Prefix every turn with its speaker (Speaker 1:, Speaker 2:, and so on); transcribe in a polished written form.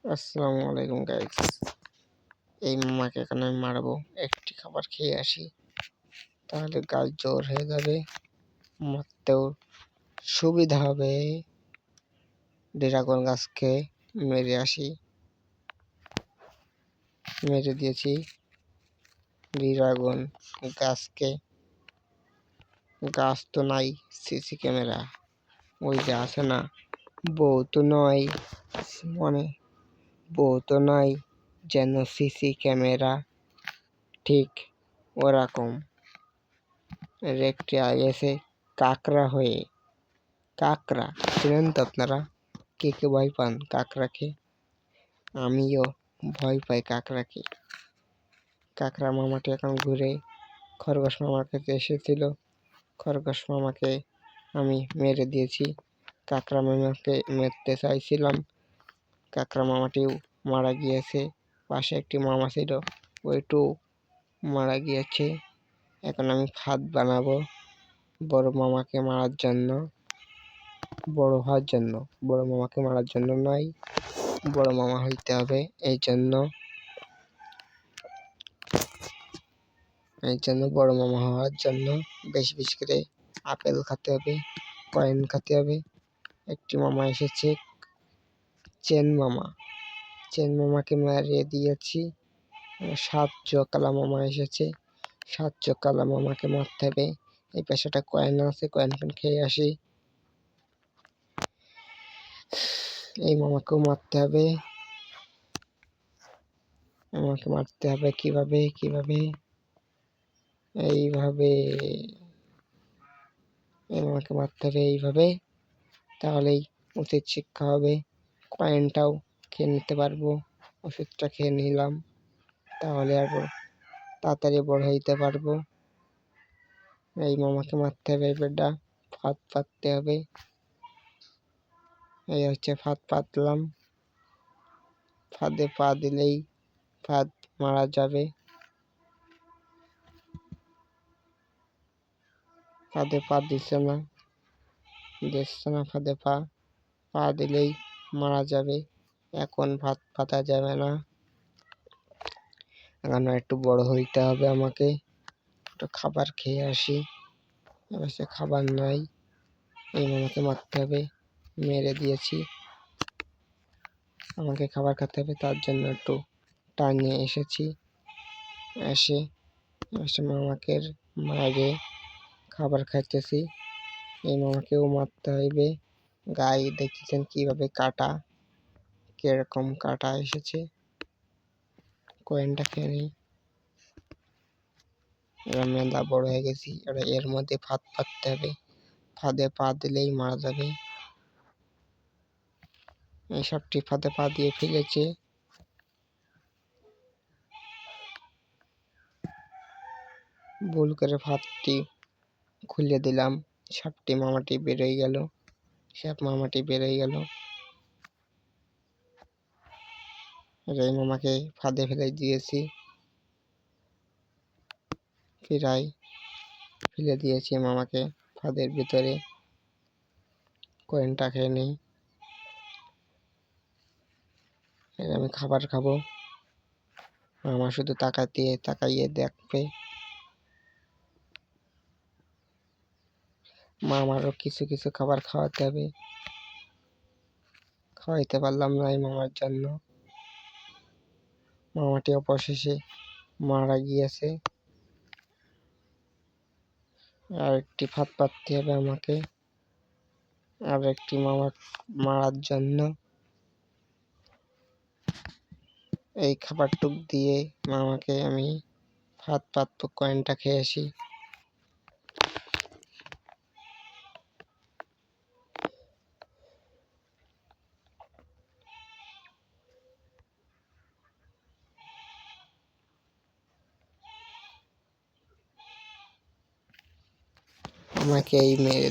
Speaker 1: আসসালামু আলাইকুম গাইস। এই মামাকে এখন আমি মারবো। একটি খাবার খেয়ে আসি, তাহলে গাছ জোর হয়ে যাবে, মারতেও সুবিধা হবে। ড্রাগন গাছকে মেরে আসি। মেরে দিয়েছি ড্রাগন গাছকে। গাছ তো নাই, সিসি ক্যামেরা ওই যে আছে না, বউ তো নয়, মানে বউ তো নয় যেন সিসি ক্যামেরা, ঠিক ওরকম একটি এসে কাকড়া হয়ে। কাকড়া চেনেন তো আপনারা? কে কে ভয় পান কাকড়াকে? আমিও ভয় পাই কাকড়াকে। কাকড়া মামাটি এখন ঘুরে খরগোশ মামার কাছে এসেছিল। খরগোশ মামাকে আমি মেরে দিয়েছি। কাকড়া মামাকে মারতে চাইছিলাম, কাকড়া মামাটিও মারা গিয়েছে। পাশে একটি মামা ছিল, ওইটু মারা গিয়েছে। এখন আমি ফাঁদ বানাবো বড় মামাকে মারার জন্য, বড় হওয়ার জন্য। বড় মামাকে মারার জন্য নয়, বড় মামা হইতে হবে। এই জন্য বড় মামা হওয়ার জন্য বেশি বেশি করে আপেল খেতে হবে, কয়েন খেতে হবে। একটি মামা এসেছে, চেন মামা। চেন মামাকে মারিয়ে দিয়েছি। 7 কালা মামা এসেছে, 7 কালা মামাকে মারতে হবে। এই পেশাটা কয়েন আছে, কয়েন খেয়ে আসি। এই মামাকেও মারতে হবে। আমাকে মারতে হবে কিভাবে? এইভাবে। এই মামাকে মারতে হবে এইভাবে, তাহলেই উচিত শিক্ষা হবে। কয়েনটাও খেয়ে নিতে পারবো। ওষুধটা খেয়ে নিলাম, তাহলে আর তাড়াতাড়ি বড় হইতে পারবো। এই মামাকে মারতে হবে। বেটা ফাঁদ পাততে হবে। এই হচ্ছে ফাঁদ পাতলাম। ফাঁদে পা দিলেই ফাঁদ মারা যাবে। ফাঁদে পা দিচ্ছে না, ফাঁদে পা দিলেই মারা যাবে। এখন ফাঁদ পাতা যাবে না। এখন একটু বড় হইতে হবে আমাকে। একটু খাবার খেয়ে আসি। অবশ্যই খাবার নাই। এই মামাকে মারতে হবে। মেরে দিয়েছি। আমাকে খাবার খেতে হবে, তার জন্য একটু টানিয়ে এসেছি। এসে মামাকে মারে খাবার খাইতেছি। এই মামাকেও মারতে হইবে। গায়ে দেখতেছেন কিভাবে কাটা, কিরকম কাটা এসেছে। কয়েনটা খেয়ে নিই। এরা মেলা বড় হয়ে গেছি। এর মধ্যে ফাঁদ পাততে হবে। ফাঁদে পা দিলেই মারা যাবে। এইসবটি ফাঁদে পা দিয়ে ফেলেছে। ভুল করে ফাঁদটি খুলে দিলাম। সাপটি মামাটি বেরোয় গেল। সাপ মামাটি বেরোয় গেল। এই মামাকে ফাঁদে ফেলে দিয়েছি। ফেলে দিয়েছি মামাকে ফাঁদের ভিতরে। কয়েনটা খেয়ে নেই। আমি খাবার খাবো। মামা শুধু তাকাইয়ে দেখবে। মামারও কিছু কিছু খাবার খাওয়াতে হবে। খাওয়াইতে পারলাম না এই মামার জন্য। মামাটি অবশেষে মারা গিয়েছে। আর একটি ফাঁদ পাততে হবে আমাকে, আর একটি মামা মারার জন্য। এই খাবারটুক দিয়ে মামাকে আমি ফাঁদ পাতবো। কয়েনটা খেয়ে আসি। আমাকে এই মেরে